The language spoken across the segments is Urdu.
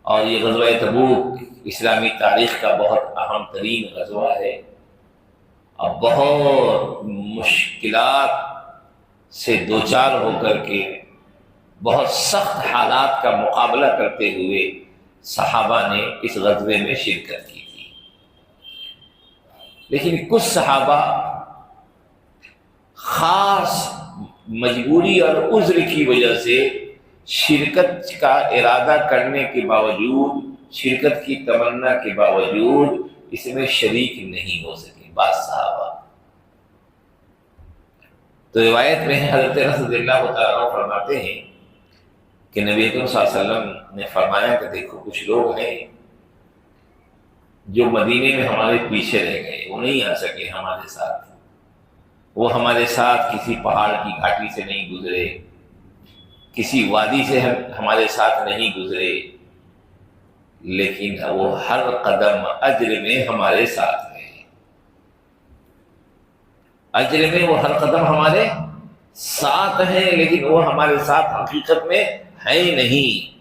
اور یہ غزوہ تبوک اسلامی تاریخ کا بہت اہم ترین غزوہ ہے، اور بہت مشکلات سے دوچار ہو کر کے بہت سخت حالات کا مقابلہ کرتے ہوئے صحابہ نے اس غزوے میں شرکت کی تھی۔ لیکن کچھ صحابہ خاص مجبوری اور عذر کی وجہ سے شرکت کا ارادہ کرنے کے باوجود، شرکت کی تمنا کے باوجود اس میں شریک نہیں ہو سکے بعض صحابہ۔ تو روایت میں حضرت رضی اللہ تعالیٰ فرماتے ہیں کہ نبی اکرم صلی اللہ علیہ وسلم نے فرمایا کہ دیکھو کچھ لوگ ہیں جو مدینے میں ہمارے پیچھے رہ گئے، وہ نہیں آ سکے ہمارے ساتھ، وہ ہمارے ساتھ کسی پہاڑ کی گھاٹی سے نہیں گزرے، کسی وادی سے ہمارے ساتھ نہیں گزرے، لیکن وہ ہر قدم اجر میں ہمارے ساتھ ہیں، اجر میں وہ ہر قدم ہمارے ساتھ ہیں، لیکن وہ ہمارے ساتھ حقیقت میں ہے نہیں۔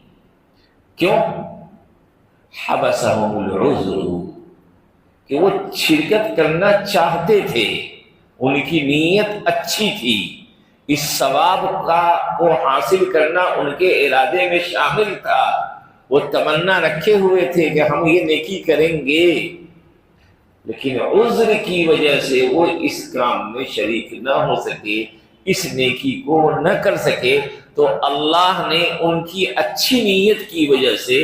کیوں؟ حبسہم العذر، کہ وہ شرکت کرنا چاہتے تھے، ان کی نیت اچھی تھی، اس ثواب کو حاصل کرنا ان کے ارادے میں شامل تھا، وہ تمنا رکھے ہوئے تھے کہ ہم یہ نیکی کریں گے، لیکن عذر کی وجہ سے وہ اس کام میں شریک نہ ہو سکے، اس نیکی کو نہ کر سکے، تو اللہ نے ان کی اچھی نیت کی وجہ سے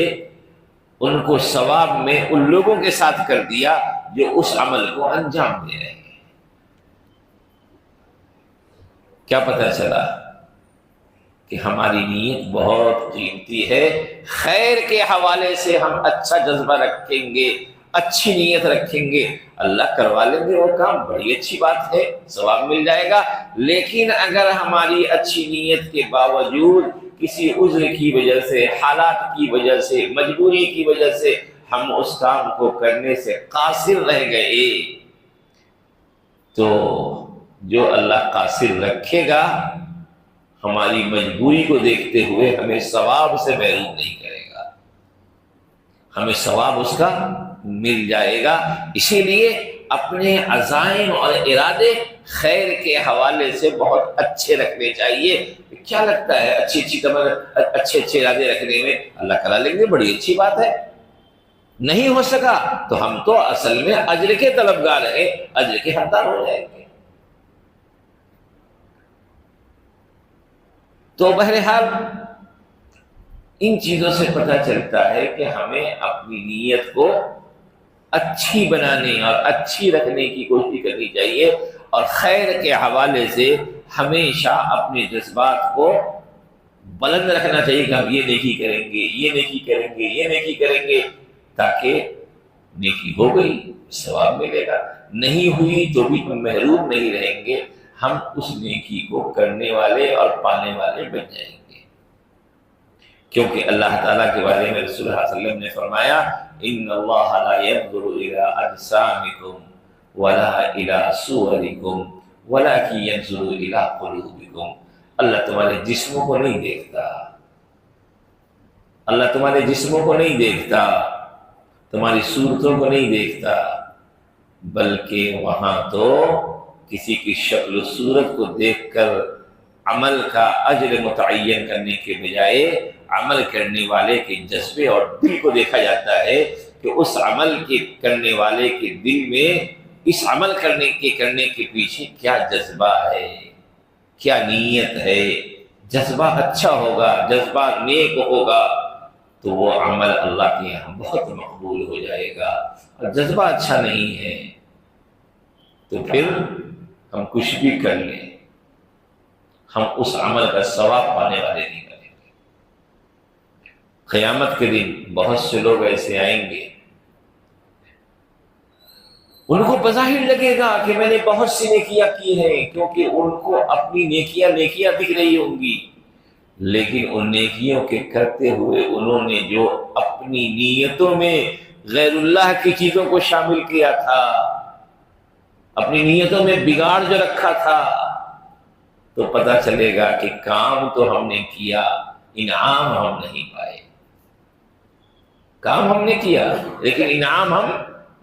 ان کو ثواب میں ان لوگوں کے ساتھ کر دیا جو اس عمل کو انجام دے رہے ہیں۔ کیا پتہ چلا کہ ہماری نیت بہت قیمتی ہے، خیر کے حوالے سے ہم اچھا جذبہ رکھیں گے، اچھی نیت رکھیں گے، اللہ کروا لیں گے وہ کام، بڑی اچھی بات ہے، ثواب مل جائے گا۔ لیکن اگر ہماری اچھی نیت کے باوجود کسی عذر کی وجہ سے، حالات کی وجہ سے، مجبوری کی وجہ سے ہم اس کام کو کرنے سے قاصر رہ گئے، تو جو اللہ قاصر رکھے گا ہماری مجبوری کو دیکھتے ہوئے ہمیں ثواب سے محروم نہیں کرے گا، ہمیں ثواب اس کا مل جائے گا۔ اسی لیے اپنے عزائم اور ارادے خیر کے حوالے سے بہت اچھے رکھنے چاہیے۔ کیا لگتا ہے اچھے ارادے رکھنے میں؟ اللہ کرا لیں گے، بڑی اچھی بات ہے۔ نہیں ہو سکا تو ہم تو اصل میں اجر کے طلبگار ہیں، اجر کے حقدار ہو جائیں گے۔ تو بہرحال ان چیزوں سے پتہ چلتا ہے کہ ہمیں اپنی نیت کو اچھی بنانے اور اچھی رکھنے کی کوشش کرنی چاہیے، اور خیر کے حوالے سے ہمیشہ اپنے جذبات کو بلند رکھنا چاہیے کہ ہم یہ نیکی کریں گے، یہ نیکی کریں گے، یہ نیکی کریں گے، تاکہ نیکی ہو گئی ثواب ملے گا، نہیں ہوئی تو بھی ہم محروم نہیں رہیں گے، ہم اس نیکی کو کرنے والے اور پانے والے بن جائیں گے۔ کیونکہ اللہ تعالیٰ کے بارے میں رسول اللہ صلی اللہ علیہ وسلم نے فرمایا ان اللہ لا ينظر الى اجسامکم ولا الى صورکم ولكن ينظر الى قلوبکم، اللہ تمہارے جسموں کو نہیں دیکھتا، اللہ تمہارے جسموں کو نہیں دیکھتا، تمہاری صورتوں کو نہیں دیکھتا، بلکہ وہاں تو کسی کی شکل و صورت کو دیکھ کر عمل کا اجر متعین کرنے کے بجائے عمل کرنے والے کے جذبے اور دل کو دیکھا جاتا ہے کہ اس عمل کے کرنے والے کے دل میں اس عمل کرنے کے پیچھے کیا جذبہ ہے، کیا نیت ہے۔ جذبہ اچھا ہوگا، جذبہ نیک ہوگا تو وہ عمل اللہ کے یہاں بہت مقبول ہو جائے گا، اور جذبہ اچھا نہیں ہے تو پھر ہم کچھ بھی کر لیں ہم اس عمل کا ثواب پانے والے نہیں بنیں گے۔ قیامت کے دن بہت سے لوگ ایسے آئیں گے، ان کو بظاہر لگے گا کہ میں نے بہت سی نیکیاں کی ہیں، کیونکہ ان کو اپنی نیکیاں دکھ رہی ہوں گی، لیکن ان نیکیوں کے کرتے ہوئے انہوں نے جو اپنی نیتوں میں غیر اللہ کی چیزوں کو شامل کیا تھا، اپنی نیتوں میں بگاڑ جو رکھا تھا، تو پتہ چلے گا کہ کام تو ہم نے کیا، انعام ہم نہیں پائے۔ کام ہم نے کیا لیکن انعام ہم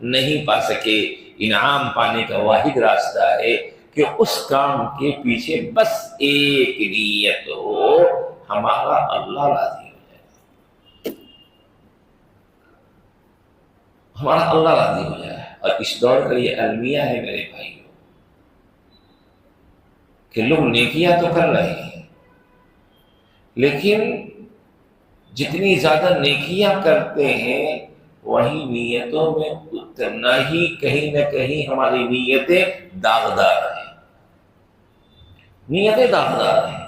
نہیں پا سکے۔ انعام پانے کا واحد راستہ ہے کہ اس کام کے پیچھے بس ایک نیت ہو، ہمارا اللہ راضی ہو جائے، ہمارا اللہ راضی ہو جائے۔ اور اس دور کا یہ المیہ ہے میرے بھائیوں کہ لوگ نیکیاں تو کر رہے ہیں لیکن جتنی زیادہ نیکیاں کرتے ہیں وہی نیتوں میں اتنا ہی کہیں نہ کہیں ہماری نیتیں داغدار ہیں، نیتیں داغدار ہیں۔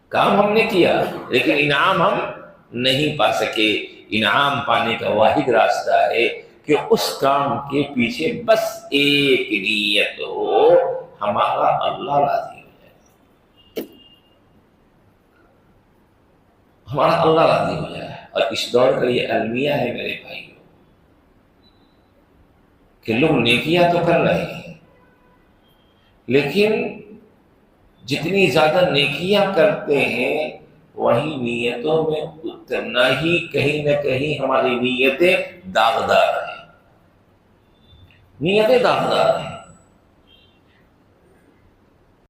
کام ہم نے کیا لیکن انعام ہم نہیں پا سکے۔ انعام پانے کا واحد راستہ ہے کہ اس کام کے پیچھے بس ایک نیت ہو، ہمارا اللہ راضی ہو جائے، ہمارا اللہ راضی ہو جائے۔ اور اس دور کا یہ المیہ ہے میرے بھائیوں کہ لوگ نیکیاں تو کر رہے ہیں لیکن جتنی زیادہ نیکیاں کرتے ہیں وہی نیتوں میں اتنا ہی کہیں نہ کہیں ہماری نیتیں داغدار ہیں، نیتیں داغدار ہیں۔